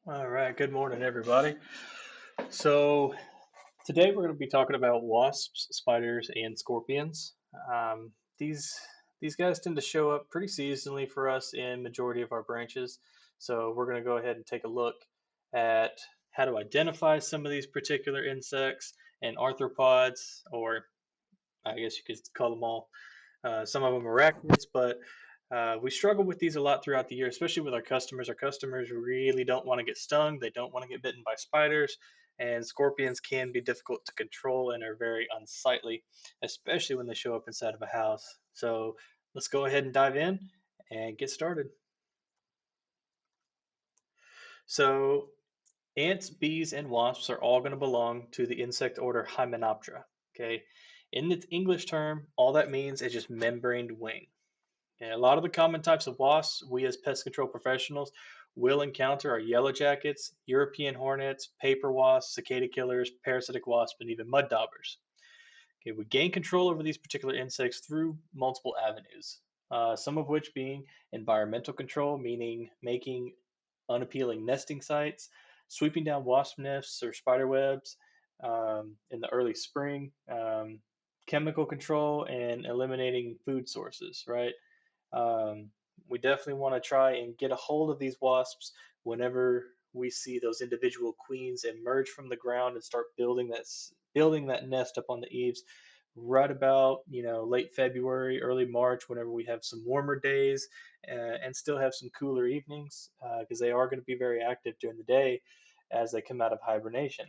All right, good morning, everybody. So today we're going to be talking about wasps, spiders, and scorpions. Um, these these guys tend to show up pretty seasonally for us in majority of our branches. So we're going to go ahead and take a look at how to identify some of these particular insects and arthropods, or I guess you could call them all. Some of them are arachnids, but we struggle with these a lot throughout the year, especially with our customers. Our customers really don't want to get stung. They don't want to get bitten by spiders. And scorpions can be difficult to control and are very unsightly, especially when they show up inside of a house. So let's go ahead and dive in and get started. So ants, bees, and wasps are all going to belong to the insect order Hymenoptera. Okay. In its English term, all that means is just membraned wing. And a lot of the common types of wasps we as pest control professionals will encounter are yellow jackets, European hornets, paper wasps, cicada killers, parasitic wasps, and even mud daubers. Okay, we gain control over these particular insects through multiple avenues, some of which being environmental control, meaning making unappealing nesting sites, sweeping down wasp nests or spider webs in the early spring, chemical control, and eliminating food sources, right? Um, we definitely want to try and get a hold of these wasps whenever we see those individual queens emerge from the ground and start building that nest up on the eaves right about late February, early March, whenever we have some warmer days and still have some cooler evenings because they are going to be very active during the day as they come out of hibernation.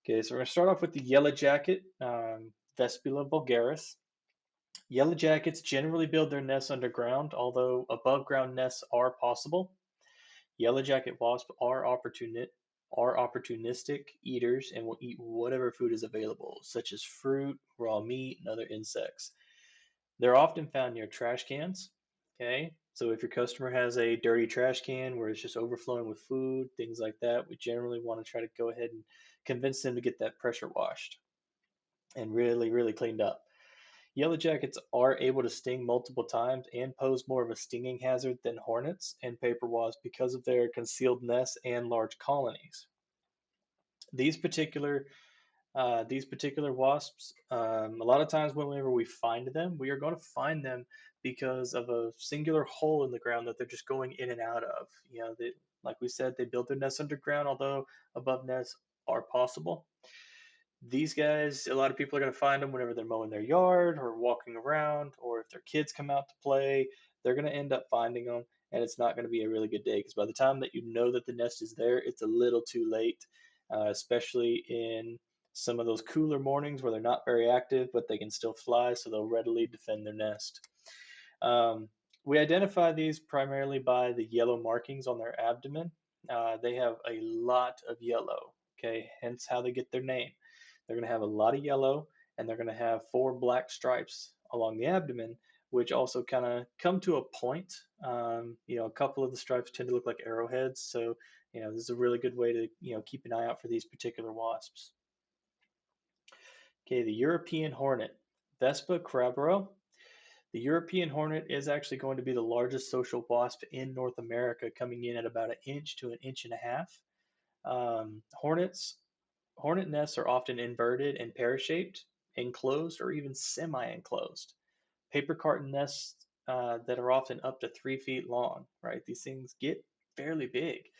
Okay, so we're going to start off with the yellow jacket, Vespula vulgaris. Yellow jackets generally build their nests underground, although above ground nests are possible. Yellow jacket wasps are opportunistic eaters and will eat whatever food is available, such as fruit, raw meat, and other insects. They're often found near trash cans. Okay, so if your customer has a dirty trash can where it's just overflowing with food, things like that, we generally want to try to go ahead and convince them to get that pressure washed and really, really cleaned up. Yellow jackets are able to sting multiple times and pose more of a stinging hazard than hornets and paper wasps because of their concealed nests and large colonies. These particular these particular wasps, a lot of times whenever we find them, we are going to find them because of a singular hole in the ground that they're just going in and out of. Like we said, they build their nests underground, although above nests are possible. These guys, a lot of people are going to find them whenever they're mowing their yard or walking around, or if their kids come out to play, they're going to end up finding them, and it's not going to be a really good day because by the time that you know that the nest is there, it's a little too late, especially in some of those cooler mornings where they're not very active, but they can still fly, so they'll readily defend their nest. Um, we identify these primarily by the yellow markings on their abdomen. They have a lot of yellow, okay, hence how they get their name. They're going to have a lot of yellow, and they're going to have four black stripes along the abdomen, which also kind of come to a point. A couple of the stripes tend to look like arrowheads, so this is a really good way to keep an eye out for these particular wasps. Okay, the European hornet, Vespa crabro. The European hornet is actually going to be the largest social wasp in North America, coming in at about an inch to an inch and a half. Um, hornets Hornet nests are often inverted and pear-shaped, enclosed, or even semi-enclosed. Paper carton nests that are often up to 3 feet long, right? These things get fairly big.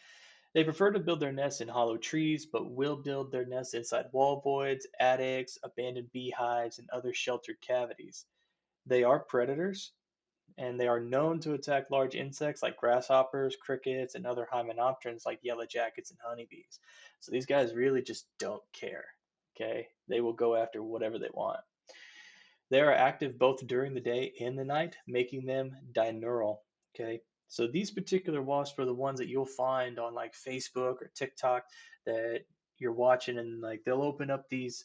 They prefer to build their nests in hollow trees, but will build their nests inside wall voids, attics, abandoned beehives, and other sheltered cavities. They are predators, and they are known to attack large insects like grasshoppers, crickets, and other hymenopterans like yellow jackets and honeybees. So these guys really just don't care. Okay, they will go after whatever they want. They are active both during the day and the night, making them diurnal. Okay, so these particular wasps are the ones that you'll find on like Facebook or TikTok that you're watching, and like they'll open up these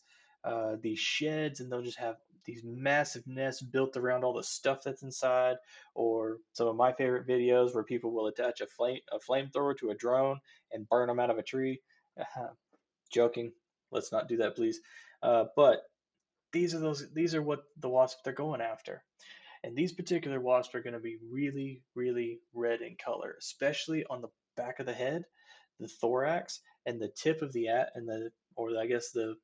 sheds and they'll just have these massive nests built around all the stuff that's inside. Or some of my favorite videos where people will attach a flamethrower to a drone and burn them out of a tree. Joking. Let's not do that, please. But these are what the wasps they're going after. And these particular wasps are going to be really, really red in color, especially on the back of the head. the thorax, and the tip of the and the or I guess the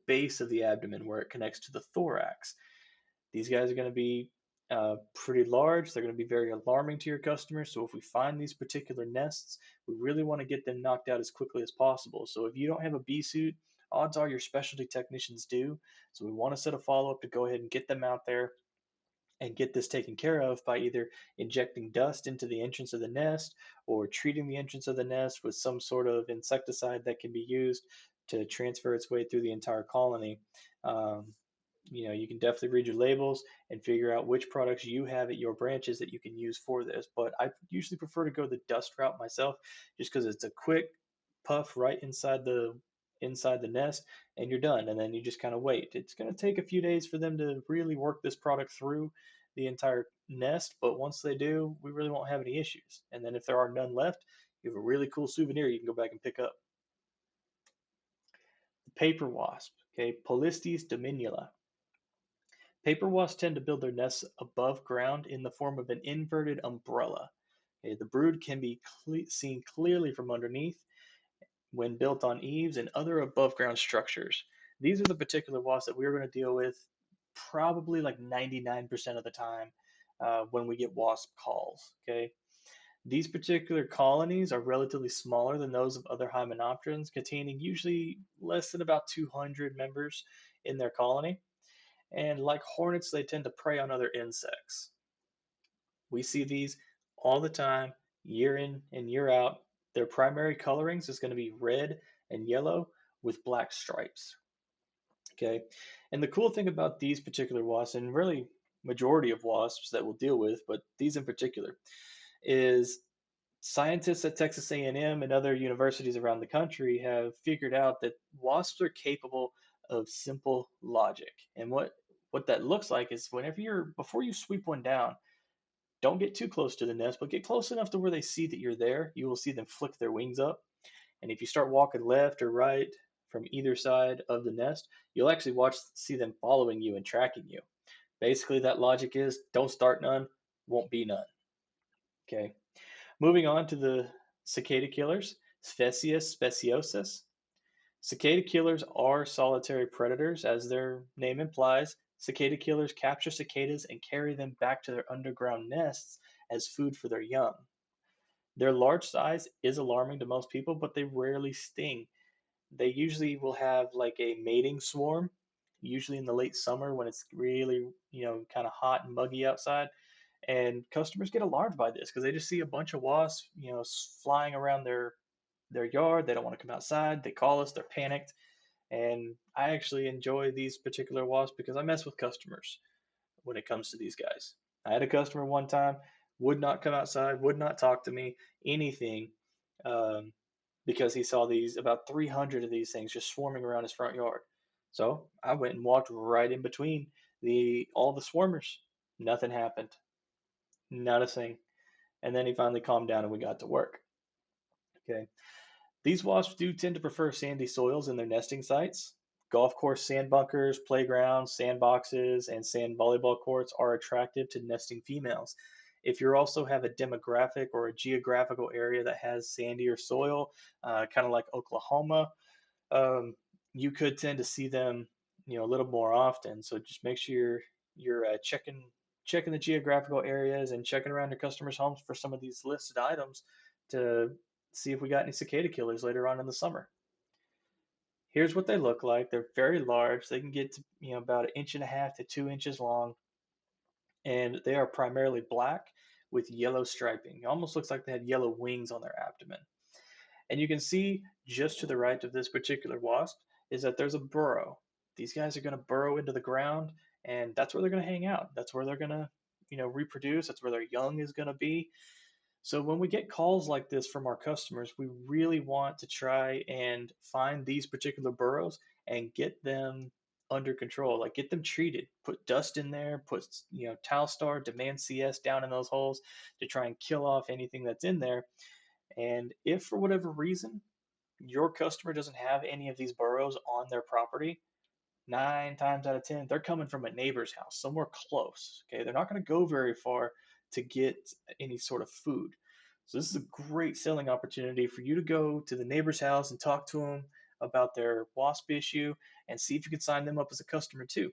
base of the abdomen where it connects to the thorax. These guys are going to be pretty large. They're going to be very alarming to your customers. So if we find these particular nests, we really want to get them knocked out as quickly as possible. So if you don't have a bee suit, odds are your specialty technicians do. So we want to set a follow up to go ahead and get them out there and get this taken care of by either injecting dust into the entrance of the nest or treating the entrance of the nest with some sort of insecticide that can be used to transfer its way through the entire colony. Um, you can definitely read your labels and figure out which products you have at your branches that you can use for this. But I usually prefer to go the dust route myself, just because it's a quick puff right inside the nest, and you're done. And then you just kind of wait. It's going to take a few days for them to really work this product through the entire nest, but once they do, we really won't have any issues. And then if there are none left, you have a really cool souvenir you can go back and pick up. The paper wasp, okay, Polistes dominula. Paper wasps tend to build their nests above ground in the form of an inverted umbrella. Okay, the brood can be seen clearly from underneath when built on eaves and other above ground structures. These are the particular wasps that we're going to deal with probably like 99% of the time when we get wasp calls. Okay, these particular colonies are relatively smaller than those of other hymenopterans, containing usually less than about 200 members in their colony. And like hornets, they tend to prey on other insects. We see these all the time, year in and year out. Their primary colorings is going to be red and yellow with black stripes. Okay. And the cool thing about these particular wasps, and really majority of wasps that we'll deal with, but these in particular, is scientists at Texas A&M and M and other universities around the country have figured out that wasps are capable of simple logic. And what that looks like is whenever you're before you sweep one down, don't get too close to the nest, but get close enough to where they see that you're there. You will see them flick their wings up. And if you start walking left or right from either side of the nest, you'll actually see them following you and tracking you. Basically, that logic is don't start none, won't be none. Okay. Moving on to the cicada killers, Sphexius speciosus. Cicada killers are solitary predators, as their name implies. Cicada killers capture cicadas and carry them back to their underground nests as food for their young. Their large size is alarming to most people, but they rarely sting. They usually will have like a mating swarm, usually in the late summer when it's really, kind of hot and muggy outside. And customers get alarmed by this because they just see a bunch of wasps, flying around their yard. They don't want to come outside. They call us. They're panicked. And I actually enjoy these particular wasps because I mess with customers when it comes to these guys. I had a customer one time would not come outside, would not talk to me, anything, um, because he saw these about 300 of these things just swarming around his front yard. So I went and walked right in between the all the swarmers. Nothing happened, not a thing. And then he finally calmed down and we got to work. Okay. These wasps do tend to prefer sandy soils in their nesting sites. Golf course sand bunkers, playgrounds, sandboxes, and sand volleyball courts are attractive to nesting females. If you also have a demographic or a geographical area that has sandier soil, kind of like Oklahoma, um, you could tend to see them, a little more often. So just make sure you're checking the geographical areas and checking around your customers' homes for some of these listed items to see if we got any cicada killers later on in the summer. Here's what they look like. They're very large. They can get to, about an inch and a half to 2 inches long, and they are primarily black with yellow striping. It almost looks like they had yellow wings on their abdomen. And you can see just to the right of this particular wasp is that there's a burrow. These guys are going to burrow into the ground, and that's where they're going to hang out. That's where they're going to, reproduce. That's where their young is going to be. So when we get calls like this from our customers, we really want to try and find these particular burrows and get them under control, like get them treated, put dust in there, put, Talstar, Demand CS down in those holes to try and kill off anything that's in there. And if for whatever reason your customer doesn't have any of these burrows on their property, 9 times out of 10, they're coming from a neighbor's house, somewhere close. Okay. They're not going to go very far to get any sort of food. So this is a great selling opportunity for you to go to the neighbor's house and talk to them about their wasp issue and see if you can sign them up as a customer too.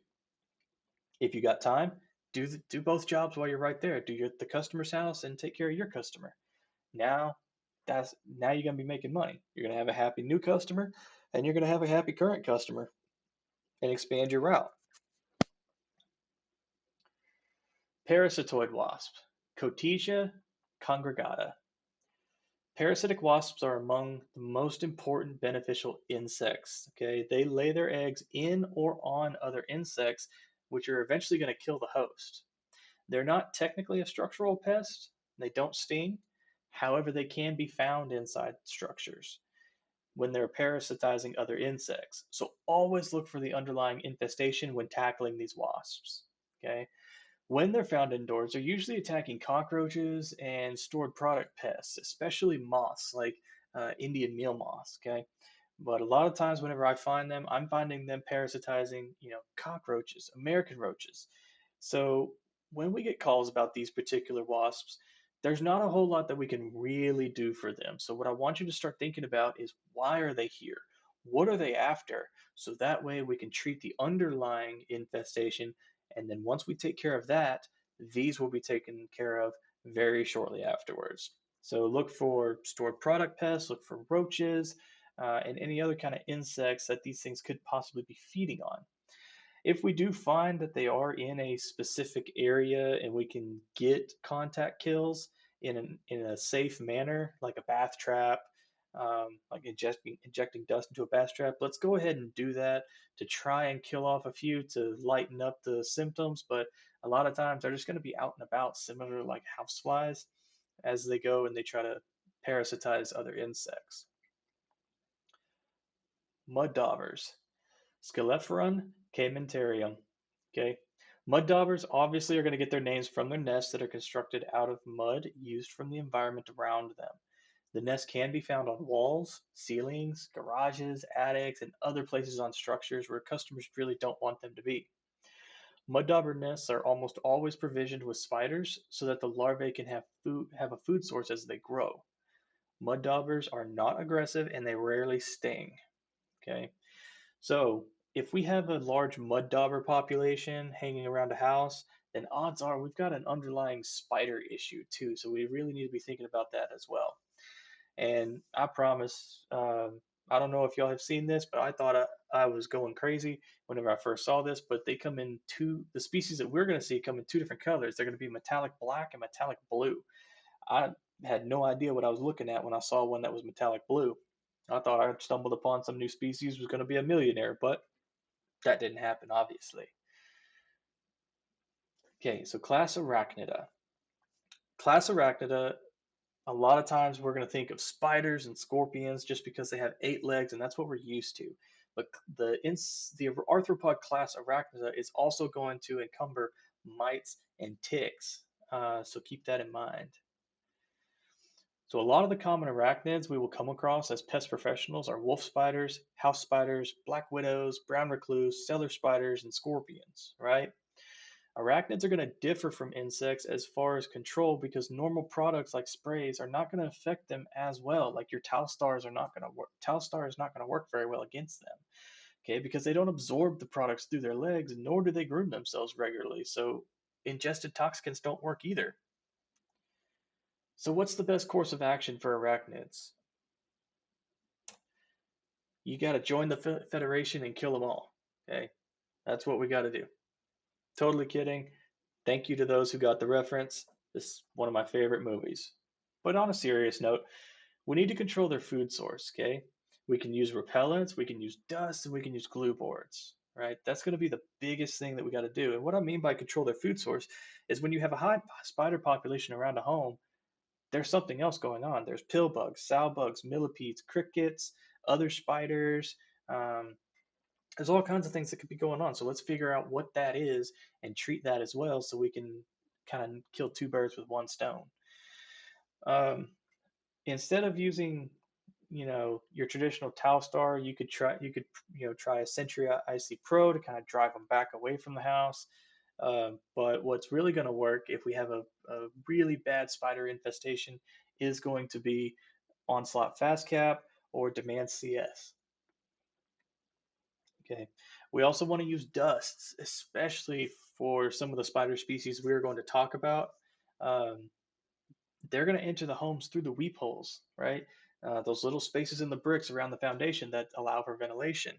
If you got time, do both jobs while you're right there. Do the customer's house and take care of your customer. Now now you're gonna be making money. You're gonna have a happy new customer and you're gonna have a happy current customer and expand your route. Parasitoid wasp, Cotesia congregata. Parasitic wasps are among the most important beneficial insects. Okay, they lay their eggs in or on other insects, which are eventually going to kill the host. They're not technically a structural pest, they don't sting. However, they can be found inside structures when they're parasitizing other insects. So always look for the underlying infestation when tackling these wasps. Okay, when they're found indoors, they're usually attacking cockroaches and stored product pests, especially moths like Indian meal moths. Okay, but a lot of times, whenever I find them, I'm finding them parasitizing, cockroaches, American roaches. So when we get calls about these particular wasps, there's not a whole lot that we can really do for them. So what I want you to start thinking about is why are they here? What are they after? So that way we can treat the underlying infestation, and then once we take care of that, these will be taken care of very shortly afterwards. So look for stored product pests, look for roaches, and any other kind of insects that these things could possibly be feeding on. If we do find that they are in a specific area and we can get contact kills in a safe manner, like a bath trap, like injecting dust into a bath trap, let's go ahead and do that to try and kill off a few to lighten up the symptoms. But a lot of times they're just going to be out and about, similar to like houseflies, as they go and they try to parasitize other insects. Mud daubers. Scalephorun caementarium. Okay. Mud daubers obviously are going to get their names from their nests that are constructed out of mud used from the environment around them. The nests can be found on walls, ceilings, garages, attics, and other places on structures where customers really don't want them to be. Mud dauber nests are almost always provisioned with spiders so that the larvae can have a food source as they grow. Mud daubers are not aggressive and they rarely sting. Okay. So, if we have a large mud dauber population hanging around a house, then odds are we've got an underlying spider issue too. So, we really need to be thinking about that as well. And I promise, I don't know if y'all have seen this, but I thought I was going crazy whenever I first saw this. But they come in the species that we're going to see come in two different colors. They're going to be metallic black and metallic blue. I had no idea what I was looking at when I saw one that was metallic blue. I thought I stumbled upon some new species, was going to be a millionaire, but that didn't happen, obviously. Okay, so class Arachnida. Class Arachnida, a lot of times we're going to think of spiders and scorpions just because they have 8 legs, and that's what we're used to. But the arthropod class Arachnida is also going to encumber mites and ticks, so keep that in mind. So a lot of the common arachnids we will come across as pest professionals are wolf spiders, house spiders, black widows, brown recluse, cellar spiders, and scorpions, right? Arachnids are going to differ from insects as far as control because normal products like sprays are not going to affect them as well. Like your towel stars are not going to work. Towel star is not going to work very well against them. Okay, because they don't absorb the products through their legs, nor do they groom themselves regularly. So ingested toxicants don't work either. So what's the best course of action for arachnids? You got to join the federation and kill them all. Okay, that's what we got to do. Totally kidding. Thank you to those who got the reference. This is one of my favorite movies. But on a serious note, we need to control their food source, okay? We can use repellents, we can use dust, and we can use glue boards, right? That's going to be the biggest thing that we got to do. And what I mean by control their food source is when you have a high spider population around a home, there's something else going on. There's pill bugs, sow bugs, millipedes, crickets, other spiders. There's all kinds of things that could be going on. So let's figure out what that is and treat that as well so we can kind of kill two birds with one stone. Um, Instead of using your traditional towel star, you could try a Century IC Pro to kind of drive them back away from the house. But what's really going to work if we have a really bad spider infestation is going to be Onslaught Fast Cap or Demand CS. Okay. We also want to use dusts, especially for some of the spider species we're going to talk about. Um, they're going to enter the homes through the weep holes, right? Those little spaces in the bricks around the foundation that allow for ventilation.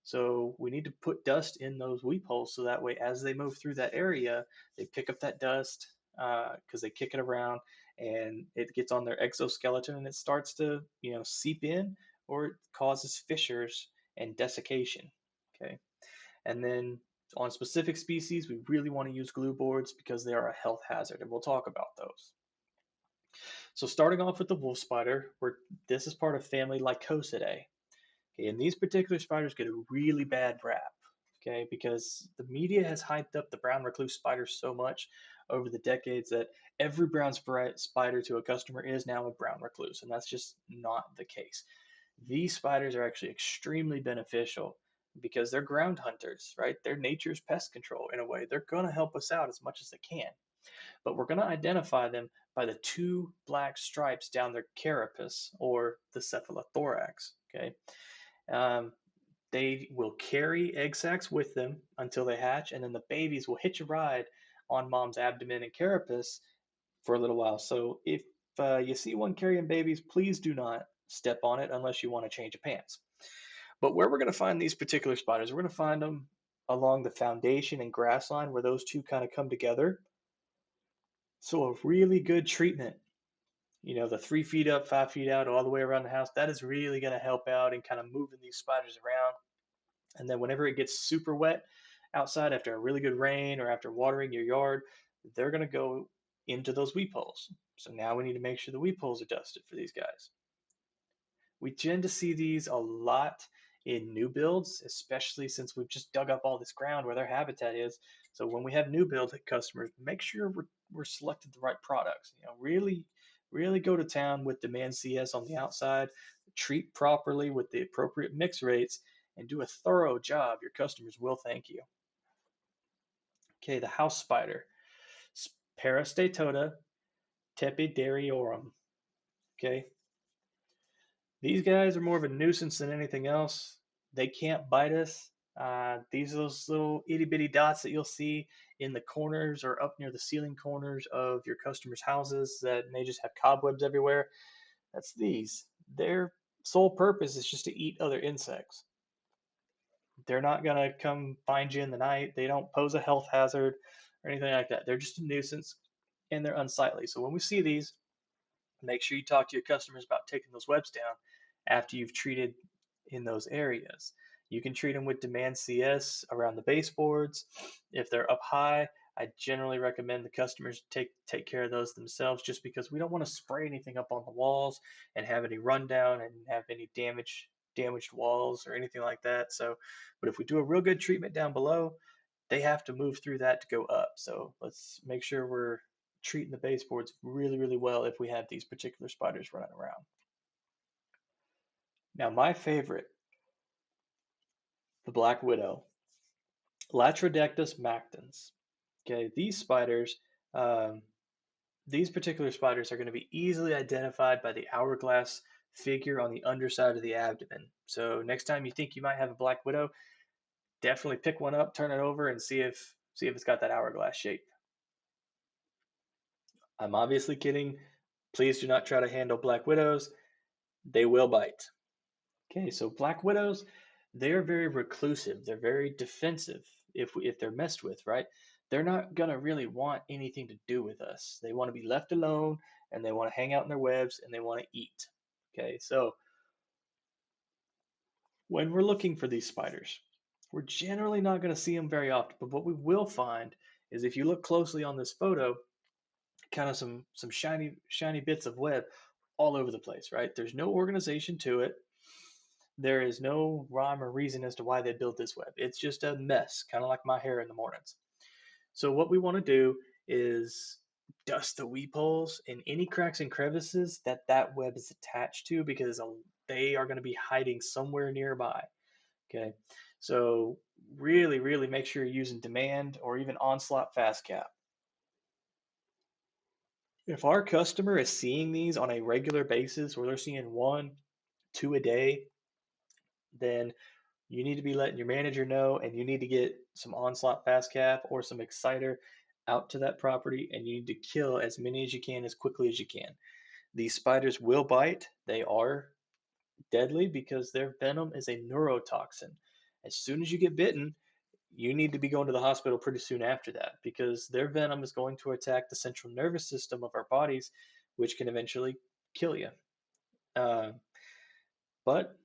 So we need to put dust in those weep holes so that way, as they move through that area, they pick up that dust because they kick it around and it gets on their exoskeleton and it starts to, seep in or it causes fissures and desiccation. Okay. And then on specific species, we really want to use glue boards because they are a health hazard, and we'll talk about those. So starting off with the wolf spider, this is part of family Lycosidae. Okay, and these particular spiders get a really bad rap, okay, because the media has hyped up the brown recluse spider so much over the decades that every brown spider to a customer is now a brown recluse, and that's just not the case. These spiders are actually extremely beneficial because they're ground hunters, right? They're nature's pest control in a way. They're going to help us out as much as they can, but we're going to identify them by the two black stripes down their carapace or the cephalothorax. Okay, um, they will carry egg sacs with them until they hatch, and then the babies will hitch a ride on mom's abdomen and carapace for a little while. So if you see one carrying babies, please do not step on it unless you want to change of pants. But where we're going to find these particular spiders, we're going to find them along the foundation and grass line where those two kind of come together. So a really good treatment, the 3 feet up, 5 feet out, all the way around the house, that is really going to help out in kind of moving these spiders around. And then whenever it gets super wet outside after a really good rain or after watering your yard, they're going to go into those weep holes. So now we need to make sure the weep holes are dusted for these guys. We tend to see these a lot in new builds, especially since we've just dug up all this ground where their habitat is. So when we have new build customers, make sure we're selecting the right products. Really go to town with Demand CS on the outside, treat properly with the appropriate mix rates, and do a thorough job. Your customers will thank you. Okay, the house spider, Parastatota tepidariiorum. Okay, these guys are more of a nuisance than anything else. They can't bite us. These are those little itty bitty dots that you'll see in the corners or up near the ceiling corners of your customers' houses that may just have cobwebs everywhere. That's these. Their sole purpose is just to eat other insects. They're not going to come find you in the night. They don't pose a health hazard or anything like that. They're just a nuisance and they're unsightly. So when we see these, make sure you talk to your customers about taking those webs down after you've treated in those areas. You can treat them with Demand CS around the baseboards. If they're up high, I generally recommend the customers take care of those themselves just because we don't want to spray anything up on the walls and have any rundown and have any damaged walls or anything like that. So, but if we do a real good treatment down below, they have to move through that to go up. So let's make sure we're treating the baseboards really, really well if we have these particular spiders running around. Now, my favorite, the black widow, Latrodectus mactans. Okay, um, these particular spiders are going to be easily identified by the hourglass figure on the underside of the abdomen. So next time you think you might have a black widow, definitely pick one up, turn it over, and see if it's got that hourglass shape. I'm obviously kidding. Please do not try to handle black widows. They will bite. Okay, so black widows, they're very reclusive. They're very defensive if they're messed with, right? They're not gonna really want anything to do with us. They want to be left alone and they want to hang out in their webs and they want to eat. Okay, so when we're looking for these spiders, we're generally not going to see them very often, but what we will find is if you look closely on this photo, kind of some shiny bits of web all over the place, right? There's no organization to it. There is no rhyme or reason as to why they built this web. It's just a mess, kind of like my hair in the mornings. So what we want to do is dust the weep holes in any cracks and crevices that web is attached to because they are going to be hiding somewhere nearby. Okay, so really make sure you're using Demand or even Onslaught Fast Cap. If our customer is seeing these on a regular basis, or they're seeing one, two a day, then you need to be letting your manager know, and you need to get some onslaught fast cap or some exciter out to that property, and you need to kill as many as you can as quickly as you can. These spiders will bite. They are deadly because their venom is a neurotoxin. As soon as you get bitten, you need to be going to the hospital pretty soon after that because their venom is going to attack the central nervous system of our bodies, which can eventually kill you. Uh, but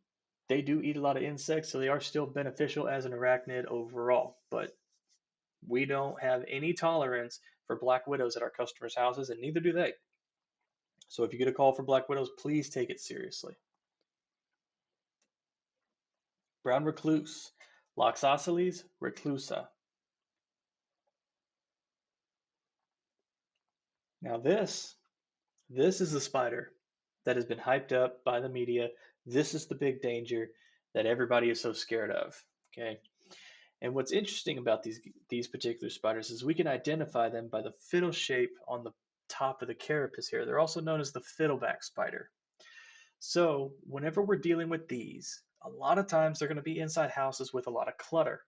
they do eat a lot of insects, so they are still beneficial as an arachnid overall. But we don't have any tolerance for black widows at our customers' houses, and neither do they. So if you get a call for black widows, please take it seriously. Brown recluse, Loxosceles reclusa. Now this is the spider that has been hyped up by the media. This is the big danger that everybody is so scared of. Okay. And what's interesting about these particular spiders is we can identify them by the fiddle shape on the top of the carapace here. They're also known as the fiddleback spider. So whenever we're dealing with these, a lot of times they're going to be inside houses with a lot of clutter.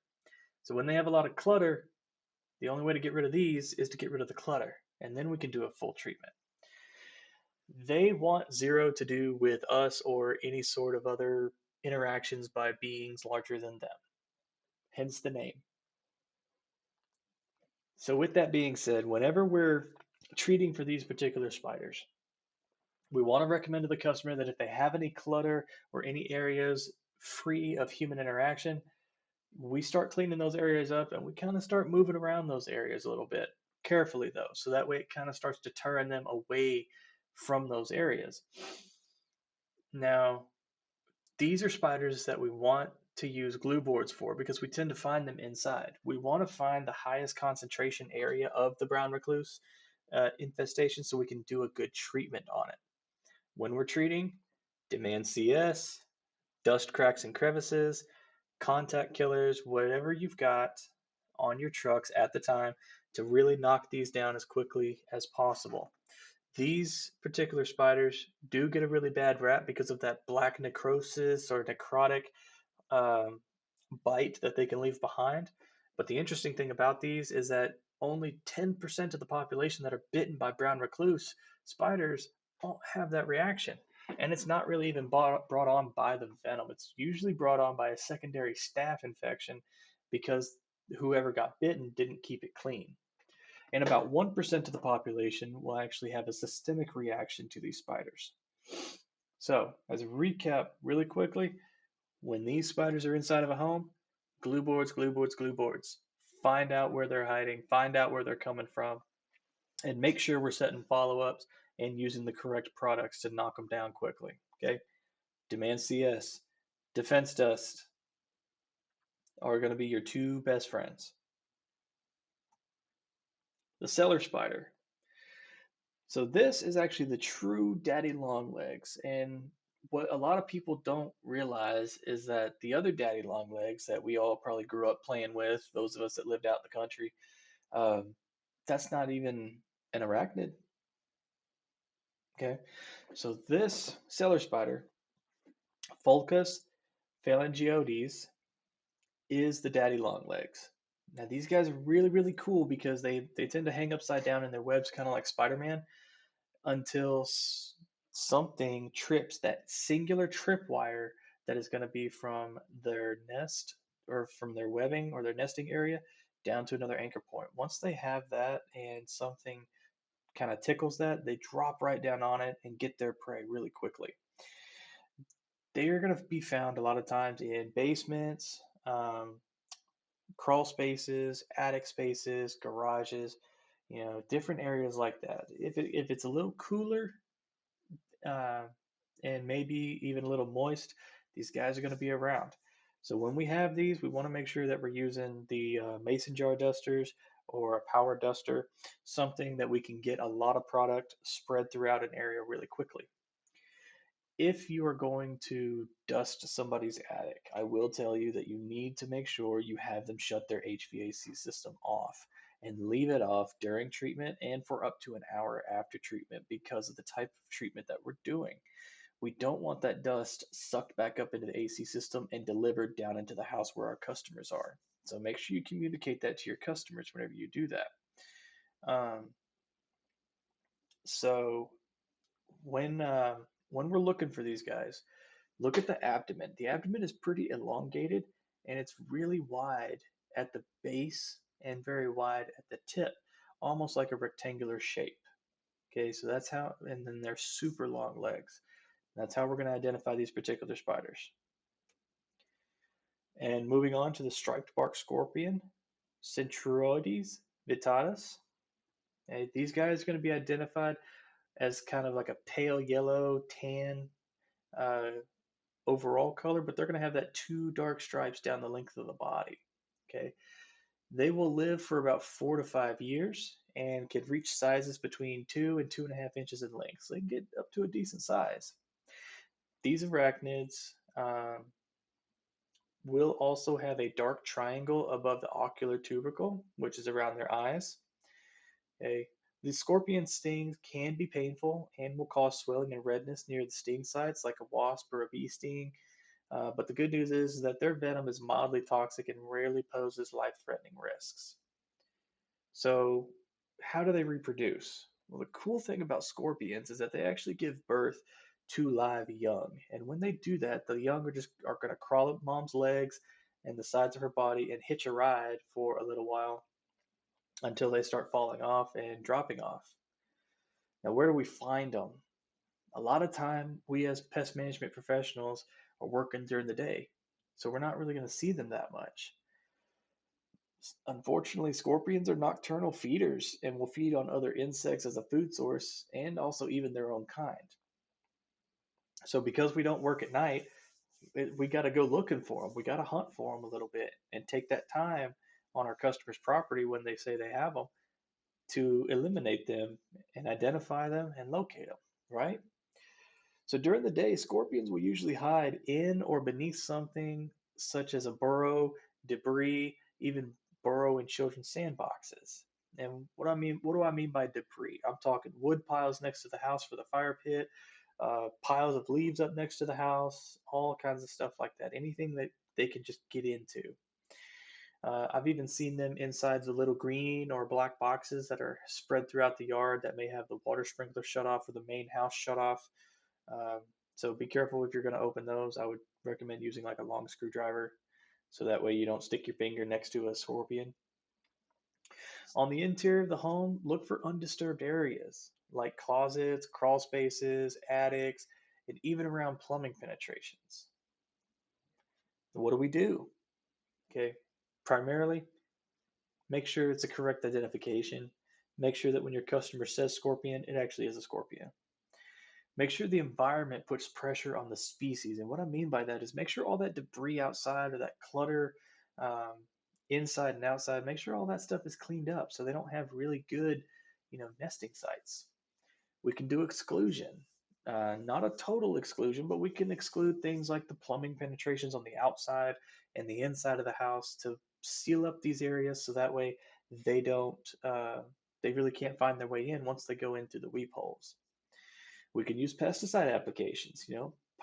So when they have a lot of clutter, the only way to get rid of these is to get rid of the clutter, and then we can do a full treatment. They want zero to do with us or any sort of other interactions by beings larger than them, hence the name. So, with that being said, whenever we're treating for these particular spiders, we want to recommend to the customer that if they have any clutter or any areas free of human interaction, we start cleaning those areas up and we kind of start moving around those areas a little bit carefully, though. So that way it kind of starts deterring them away from those areas. Now, these are spiders that we want to use glue boards for because we tend to find them inside. We want to find the highest concentration area of the brown recluse infestation so we can do a good treatment on it. When we're treating, demand CS, dust cracks and crevices, contact killers, whatever you've got on your trucks at the time to really knock these down as quickly as possible. These particular spiders do get a really bad rap because of that black necrosis or necrotic um, bite that they can leave behind. But the interesting thing about these is that only 10% of the population that are bitten by brown recluse spiders don't have that reaction. And it's not really even brought on by the venom. It's usually brought on by a secondary staph infection because whoever got bitten didn't keep it clean. And about 1% of the population will actually have a systemic reaction to these spiders. So, as a recap, really quickly, when these spiders are inside of a home, glue boards, glue boards, glue boards. Find out where they're hiding, find out where they're coming from, and make sure we're setting follow ups and using the correct products to knock them down quickly. Okay. Demand CS, defense dust are going to be your two best friends. The cellar spider. So this is actually the true daddy long legs. And what a lot of people don't realize is that the other daddy long legs that we all probably grew up playing with, those of us that lived out in the country, um, that's not even an arachnid. Okay, so this cellar spider, Fulcus phalangioides, is the daddy long legs. Now these guys are really really cool because they tend to hang upside down in their webs, kind of like Spider-Man, until something trips that singular tripwire that is going to be from their nest or from their webbing or their nesting area down to another anchor point. Once they have that and something kind of tickles that, they drop right down on it and get their prey really quickly. They are going to be found a lot of times in basements, crawl spaces, attic spaces, garages, different areas like that. If it's a little cooler, uh, and maybe even a little moist, these guys are going to be around. So when we have these, we want to make sure that we're using the mason jar dusters or a power duster, something that we can get a lot of product spread throughout an area really quickly. If you are going to dust somebody's attic, I will tell you that you need to make sure you have them shut their HVAC system off. and leave it off during treatment and for up to an hour after treatment because of the type of treatment that we're doing. We don't want that dust sucked back up into the AC system and delivered down into the house where our customers are. So make sure you communicate that to your customers whenever you do that. Um, so when we're looking for these guys, look at the abdomen. The abdomen is pretty elongated and it's really wide at the base and very wide at the tip, almost like a rectangular shape. Okay, so that's how, and then they're super long legs. That's how we're going to identify these particular spiders. And moving on to the striped bark scorpion, Centroides vittatus. Okay, these guys are going to be identified as kind of like a pale yellow, tan uh, overall color, but they're going to have that two dark stripes down the length of the body. Okay, they will live for about 4 to 5 years and can reach sizes between 2 and 2.5 inches in length. So they can get up to a decent size. These arachnids will also have a dark triangle above the ocular tubercle, which is around their eyes. Okay. The scorpion stings can be painful and will cause swelling and redness near the sting sites, like a wasp or a bee sting. But the good news is that their venom is mildly toxic and rarely poses life-threatening risks. So, how do they reproduce? Well, the cool thing about scorpions is that they actually give birth to live young. And when they do that, the young are going to crawl up mom's legs and the sides of her body and hitch a ride for a little while until they start falling off and dropping off. Now, where do we find them? A lot of time, we as pest management professionals are working during the day, so we're not really going to see them that much. Unfortunately, scorpions are nocturnal feeders and will feed on other insects as a food source and also even their own kind. So, because we don't work at night, we got to go looking for them. We got to hunt for them a little bit and take that time on our customers' property when they say they have them to eliminate them and identify them and locate them, right? So during the day, scorpions will usually hide in or beneath something such as a burrow, debris, even burrow in children's sandboxes. And what do I mean by debris? I'm talking wood piles next to the house for the fire pit, piles of leaves up next to the house, all kinds of stuff like that. Anything that they can just get into. I've even seen them inside the little green or black boxes that are spread throughout the yard that may have the water sprinkler shut off or the main house shut off. Um, so be careful if you're going to open those. I would recommend using like a long screwdriver so that way you don't stick your finger next to a scorpion. On the interior of the home, look for undisturbed areas like closets, crawl spaces, attics, and even around plumbing penetrations. What do we do? Okay, primarily make sure it's a correct identification. Make sure that when your customer says scorpion, it actually is a scorpion. Make sure the environment puts pressure on the species. And what I mean by that is make sure all that debris outside or that clutter um, inside and outside, make sure all that stuff is cleaned up so they don't have really good, nesting sites. We can do exclusion. Not a total exclusion, but we can exclude things like the plumbing penetrations on the outside and the inside of the house to seal up these areas so that way they don't, they really can't find their way in once they go in through the weep holes. We can use pesticide applications,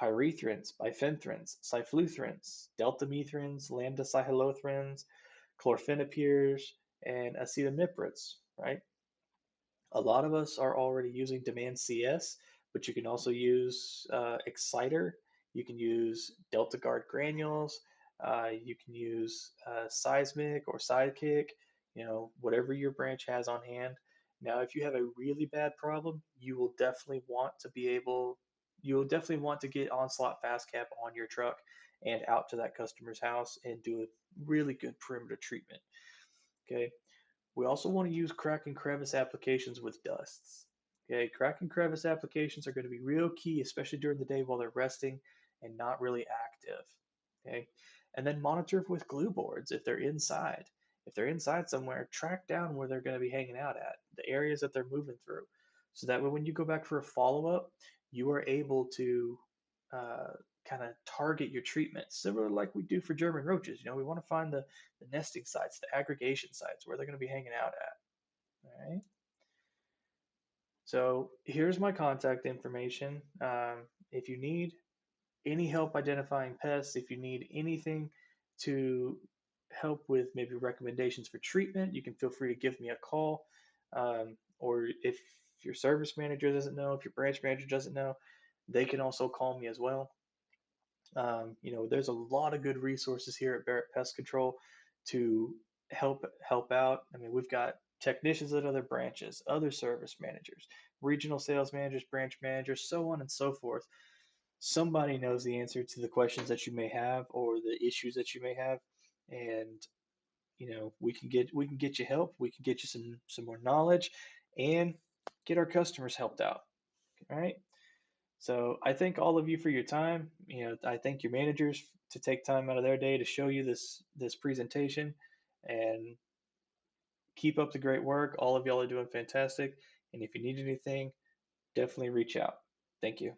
pyrethrins, bifenthrins, cyfluthrins, deltamethrins, lambda-cyhalothrins, chlorphenipirs, and acetamiprids, right? A lot of us are already using Demand CS, but you can also use Exciter. You can use Delta Guard granules. You can use Seismic or Sidekick, whatever your branch has on hand. Now, if you have a really bad problem, you will definitely want to get Onslaught Fast Cap on your truck and out to that customer's house and do a really good perimeter treatment. Okay. We also want to use crack and crevice applications with dusts. Okay, crack and crevice applications are going to be real key, especially during the day while they're resting and not really active. Okay, and then monitor with glue boards if they're inside. If they're inside somewhere, track down where they're going to be hanging out at, the areas that they're moving through. So that way, when you go back for a follow up, you are able to kind of target your treatment, similar like we do for German roaches. We want to find the nesting sites, the aggregation sites where they're going to be hanging out at. All right. So here's my contact information. If you need any help identifying pests, if you need anything to help with maybe recommendations for treatment, you can feel free to give me a call. Or if your service manager doesn't know, if your branch manager doesn't know, they can also call me as well. There's a lot of good resources here at Barrett Pest Control to help out. I mean, we've got technicians at other branches, other service managers, regional sales managers, branch managers, so on and so forth. Somebody knows the answer to the questions that you may have or the issues that you may have, and we can get you help. We can get you some more knowledge, and get our customers helped out. All right. So I thank all of you for your time. I thank your managers to take time out of their day to show you this presentation, and keep up the great work. All of y'all are doing fantastic. And if you need anything, definitely reach out. Thank you.